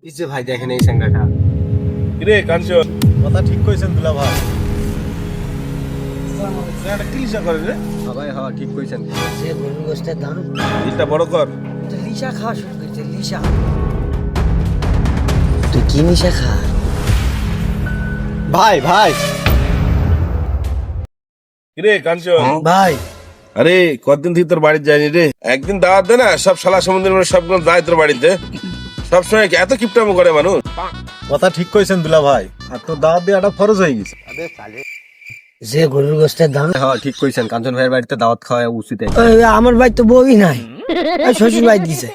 এই যে ভাই দেখেন এই স্যাংরাটা। কিরে কাঞ্চন, কথা ঠিক কইছেন দুলা ভাই। স্যাংরাটা কি লিসা করে রে? ভাই হ্যাঁ ঠিক কইছেন। যে গরুর গোস্তের দাম দিলটা বড় কর। তো লিসা খাওয়া শুরু করেছে লিসা। তুই কি নিশা খা? ভাই ভাই কিরে কাঞ্চন, ভাই আরে কতদিন থেকে তোর বাড়িতে যায়নি রে। একদিন দাওয়াত দে না, সব শালা সমুদ্রের সবগুলো যায় তোর বাড়িতে। সবসময় এত কিপটামো করে মানুষ। কথা ঠিক কইছেন দুলা ভাই, আর তো দাওয়াত দেওয়াটা ফরজ হয়ে গেছে। যে গরুর গোস্তের দাম হ্যাঁ ঠিক কইছেন, কাঞ্চন ভাইয়ের বাড়িতে দাওয়াত খাওয়া উচিত। আমার ভাই তো বউই নাই, শ্বশুর ভাই দিছে।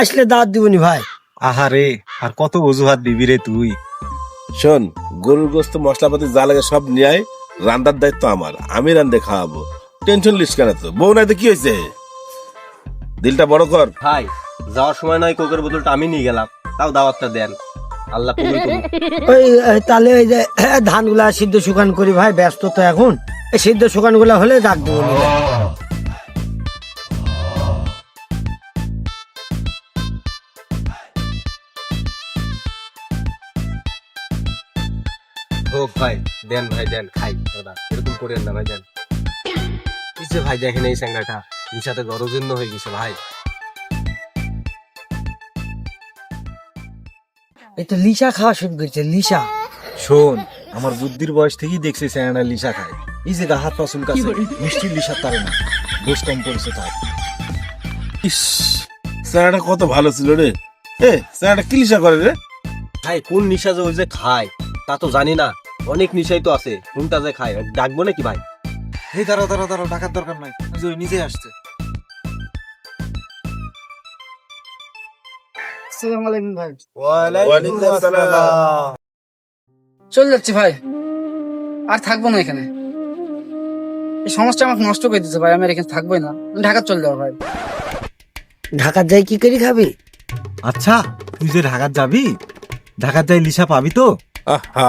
আসলে দাওয়াত দিবনি ভাই। আহারে, আর কত অজুহাত দিবি রে তুই। শোন, গরুর গোস্ত মশলাপাতি যা লাগে সব নিয়ে আয়, রান্নার দায়িত্ব আমার, আমি রান্ধে খাওয়াবো। টেনশন লিস কেন তো, বউ নাই তো কি হয়েছে? দিলটা বড় কর। ভাই যাওয়ার সময় নয় কোকের বোতলটা আমি নিয়ে গেলাম, তাও দাওয়াতটা দেন। আল্লাহ কবুল করুন। ওই তাহলে ওই যে ধানগুলা সিদ্ধ শুকান করি ভাই, ব্যস্ত তো এখন। এই সিদ্ধ শুকান গুলা হলে ডাক দেবো নি। হোক ভাই, দেন ভাই দেন, খাই দাদা, এরকম করেন না ভাই, দেন। এই যে ভাই দেখেন এই স্যাংরাটা নিশাতে গরজীর্ণ হয়ে গেছে ভাই। এই তো লিসা খাওয়া শুরু করেছে লিসা। শোন, আমার বুদ্ধির বয়স থেকেই দেখছি স্যাংরা লিসা খায়। এই যে গা হাত পা চুলকাছে, মিষ্টি লিসা তারে না, দোষ কম পড়েছে তার। ইস, স্যারটা কত ভালো ছিল রে। এ স্যারটা কি লিসা করে রে? ভাই কোন নিশা যে ওই যে খায় তা তো জানি না, অনেক নিশাই তো আছে, কোনটা যে খায় ডাকবো নাকি ভাই? এই দাঁড়াও দাঁড়াও দাঁড়াও, ডাকার দরকার নাই, ওই যে ওই নিজে আসছে। আসসালামু আলাইকুম ভাই। ওয়ালাইকুম আসসালাম। চলে যাচ্ছি ভাই, আর থাকবো না এখানে। এই সমাজটা আমাকে নষ্ট করে দিচ্ছে ভাই, আমি আর এখানে থাকবোই না, আমি ঢাকা চলে যাবো ভাই। ঢাকার যাই কি করে খাবি? আচ্ছা, তুই যে ঢাকার যাবি, ঢাকার যাই লিসা পাবি তো? আহা,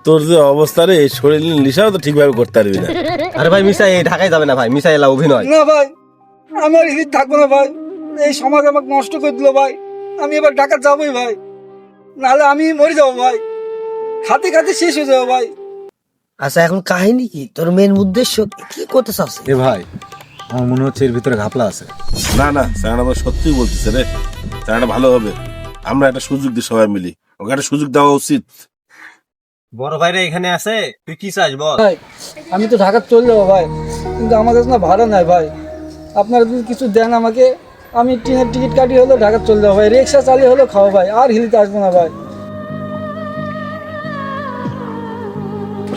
তোর যে অবস্থা রে, শরীর লিসাও তো ঠিকভাবে করতে পারবি না। আরে ভাই মিশাই এই ঢাকায় যাবে না ভাই, মিশাই এলা অভিনয়। না ভাই, আমি আর এখানে থাকবো না ভাই, এই সমাজ আমাকে নষ্ট করে দিল ভাই। আমি এবার ঢাকা যাবোই ভাই, নাহলে আমি মরে যাবো ভাই, খাতে খাতে শেষ হয়ে যাবো ভাই। আচ্ছা এখন কাহিনী কি, তোর মেন উদ্দেশ্য কি করতে চাচ্ছিস? এ ভাই, আমার মনে হচ্ছে এর ভিতরে ঘাপলা আছে। না না, স্যার আমার সত্যিই বলতেছে রে, স্যারটা ভালো হবে। আমরা একটা সুযোগ দিই সবাই মিলি, ওকে একটা সুযোগ দেওয়া উচিত। বড় ভাইরা এখানে আছে, তুই কি চাস বল? ভাই আমি তো ঢাকা চলে যাবো ভাই, কিন্তু আমার কাছে না ভাড়া নাই ভাই। আপনারা যদি কিছু দেন আমাকে, আমি ট্রেনের টিকিট কাটিয়ে হলেও ঢাকা চলে যাবো ভাই, রিক্সা চালিয়ে হলেও খাবো ভাই, আর হিলিতে আসবো না ভাই।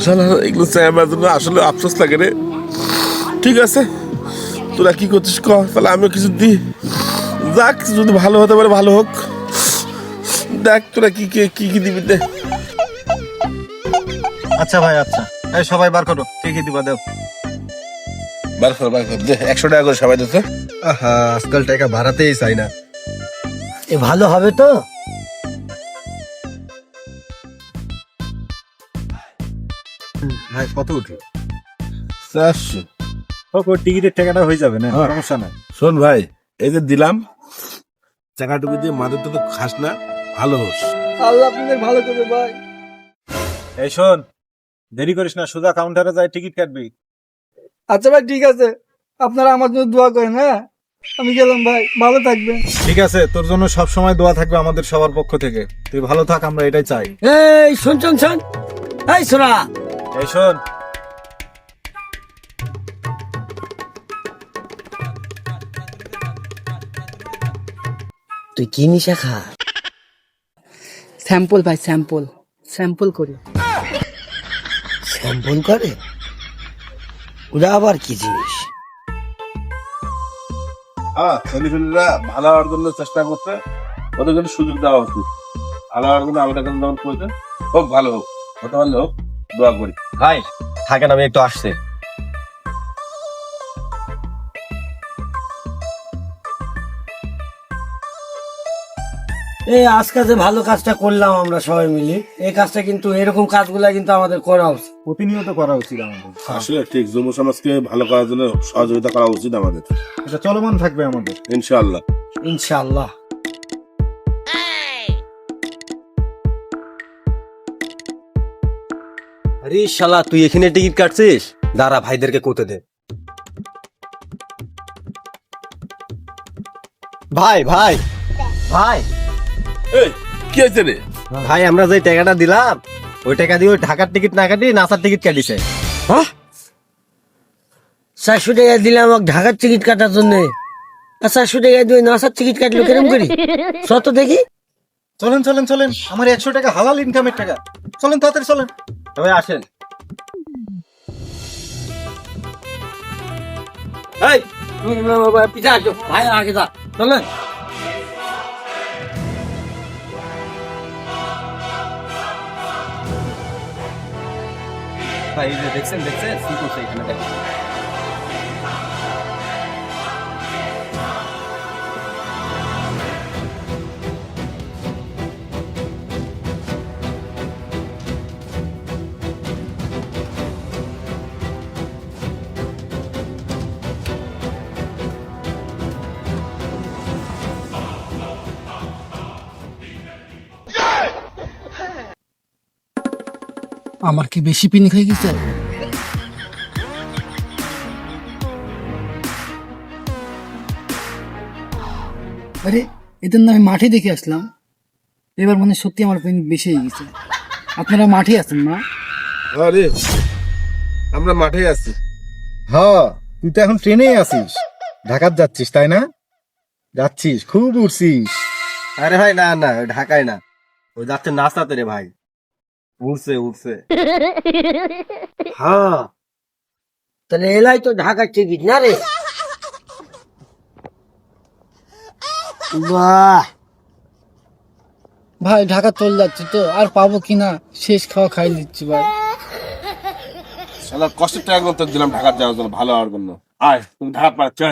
শালা, এগুলো চাই আমার জন্য আসলে আফসোস লাগে রে। ঠিক আছে, তোরা কি করছিস কর, তাহলে আমিও কিছু দিই। যাক, যদি ভালো হতে পারে ভালো হোক। দেখ তোরা কি কি কি কি দিবি দে। আচ্ছা ভাই, আচ্ছা, এই সবাই বার করো, কে কে দিবা দেও। বার কর বার কর, দে 100 টাকা করে সবাই দিতে। আহা, আজকাল টাকা ভাড়াতেই চাই না। এ ভালো হবে তো? ভাই কত উঠলো? 400। হোক, ওর টিকিটের টাকাটা হয়ে যাবে না, সমস্যা নাই। শোন ভাই, এই যে দিলাম, টাকাটুকু দিয়ে মাদের তো খাস না, ভালো হোস। আল্লাহ আপনাদের ভালো করবে ভাই। এই শোন, দেরি করিস না, সোজা কাউন্টারে যাই টিকিট কাটবি। আচ্ছা ভাই ঠিক আছে, আপনারা আমার জন্য দোয়া করেন। হ্যাঁ আমি গেলাম ভাই, ভালো থাকবেন। ঠিক আছে, তোর জন্য সব সময় দোয়া থাকবে আমাদের সবার পক্ষ থেকে। তুই ভালো থাক, আমরা এটাই চাই। এই শোন শোন শোন, এই শোনা, এই শোন, তুই কি নিশা খা? স্যাম্পল ভাই, স্যাম্পল স্যাম্পল করি। স্যাম্পল করে? ওরা আবার কি জিনিস? হ্যাঁ, ছেলেপেলেরা ভালো হওয়ার জন্য চেষ্টা করতে, ওদের কিন্তু সুযোগ দেওয়া উচিত। ভালো হওয়ার জন্য আমাদের কাছে যেমন প্রয়োজন, হোক ভালো হোক, হতে পারলে হোক, দোয়া করি। ভাই থাকেন, আমি একটু আসছে। এই আজকে যে ভালো কাজটা করলাম আমরা সবাই মিলে, এই কাজটা কিন্তু এরকম কাজগুলা কিন্তু আমাদের করা উচিত। প্রতিনিয়ত করা উচিত আমাদের। আসলে ঠিক, যুব সমাজকে ভালো করার জন্য সহযোগিতা করা উচিত আমাদের, এটা চলমান থাকবে আমাদের। ইনশাআল্লাহ। ইনশাআল্লাহ। আরে শালা তুই এখানে টিকিট কাটছিস, দাঁড়া ভাইদেরকে কোতে দে। ভাই ভাই ভাই এই কি হয়েছে রে? ভাই আমরা যে টাকাটা দিলাম ওই টাকা দিয়ে ওই ঢাকার টিকিট না কাটি নাসার টিকিট কাটিছে। 400 টাকা দিলাম আমাকে ঢাকার টিকিট কাটার জন্য, আর 400 টাকা দিয়ে নাসার টিকিট কাটলো কেরম করি? শত দেখি। চলেন চলেন চলেন, আমার 100 টাকা হালাল ইনকামের টাকা। চলেন তাড়াতাড়ি চলেন। তবে আসেন। এই পিছা আসো ভাই, আগে যা চলেন। ভাই এই যে দেখছেন দেখছেন কি করছে এখানে দেখেন। আমার কি বেশি পিনিক হয়ে গেছে? আরে এদের না আমি মাঠে দেখে আসলাম, এবার মানে সত্যি আমার পিনিক বেশি হয়ে গেছে। আপনারা মাঠে আছেন না? আরে আমরা মাঠে আছি। হ্যাঁ, তুই তো এখন ট্রেনেই আছিস, ঢাকার যাচ্ছিস তাই না? যাচ্ছিস, খুব উড়ছিস। আরে ভাই না না ওই ঢাকায় না, ওই যাচ্ছে নাসাতে রে ভাই, উঠছে উঠছে। হ্যাঁ, তাহলে এলাই তো ঢাকার টিকিট না রে? বাহ, ভাই ঢাকা চলে যাচ্ছি তো, আর পাবো কিনা শেষ খাওয়া খাই দিচ্ছি ভাই। শালা কষ্টের টাকা তোর দিলাম ঢাকা যাওয়ার জন্য, ভালো হওয়ার জন্য। আয় তুমি ঢাকা পাড়া চল।